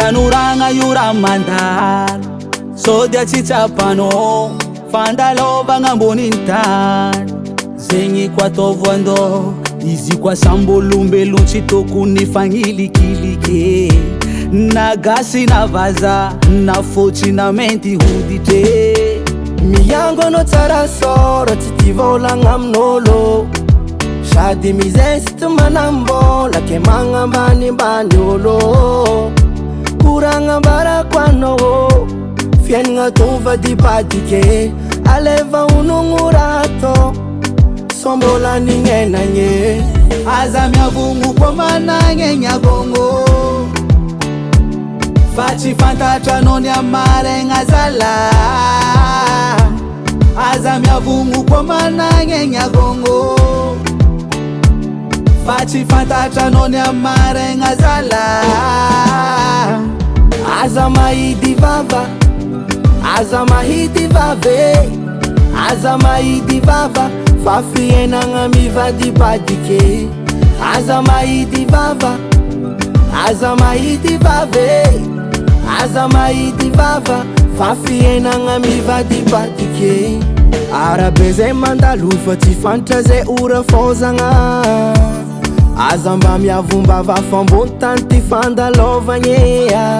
Tanuranga yura mandar Sodia chichapano Fandalova ngambonintan Zengi kwa tovwando Izi kwa sambo lumbe lunchitoku nifangilikilike Nagasi na vaza Na fochi na menti hudite Miyango no tsara soro titivola ngamnolo Shadi mizest manambola ke mangambani banyolo Kuranga bara kwano Fien nga tuva di badike Aleva unungurato Sombola ninge nanye Azamya vungu kwa manange nyagongo Fachi fantatra noni amare ngazala Azamya vungu kwa manange nyagongo Fachi fantatra noni amare ngazala Azama idi vava Azama hidi vave Azama idi vava Fafiena ngami vadi badike Azama idi vava Azama idi vave Azama idi vava Fafiena ngami vadi badike Arabeze mandalufa tifantraze ura fozanga Azamba miavumba vafambontan tifandalovanyea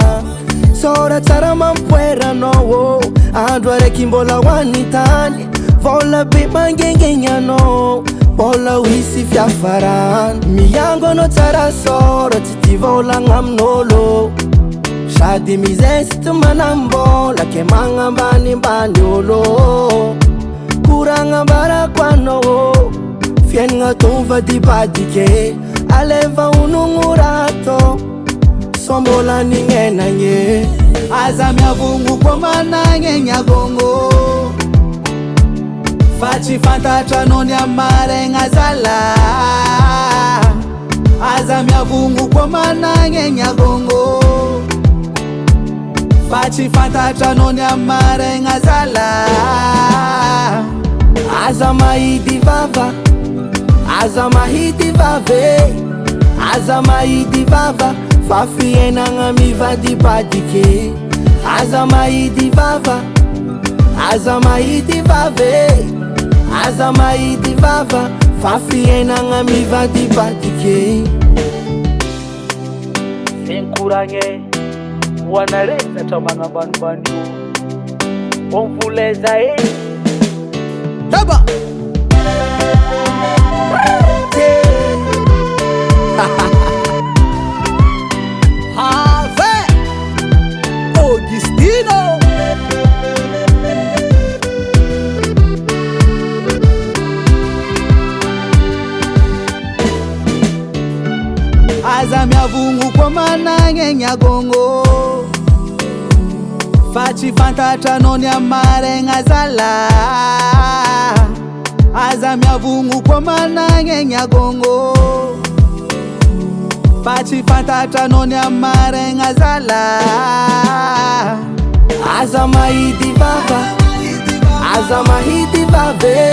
Sora tsara mampuera no Andro areki mbola wanitany Vola be mangengenya no Bola wisi fiafaran Miyango no tsara sora Titi vola ngamnolo Shadi mizest manambola Ke mangambani mbanyolo Kuranga bara kwano Fien nga tuva di badike Aleva unungurato Sombola ninge nanye Azamya vungu kwa manange nyagongo Fachi fantatra noni amare ngazala Azamya vungu kwa manange nyagongo Fachi fantatra noni amare ngazala Azama idi vava Azama hidi vave Azama idi vava Fafiena ngami vadi badike Azama idi vava Azama idi vave Azama idi vava Fafiena ngami vadi badike Enkurange Wanareza tamanga bandu Omvuleza Taba Have Augustino Azamya vungu kwa manange nyagongo Fachi fantatra noni amare ngazala Azamya vungu kwa manange nyagongo Fachi fantatra noni amare ngazala Azama idi vava Azama hidi vave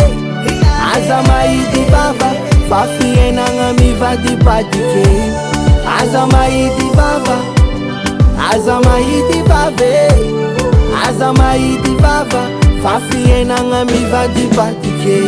Azama idi vava Fafiena ngami vadi badike Azama idi vava Azama idi vave Azama idi vava Fafiena ngami vadi badike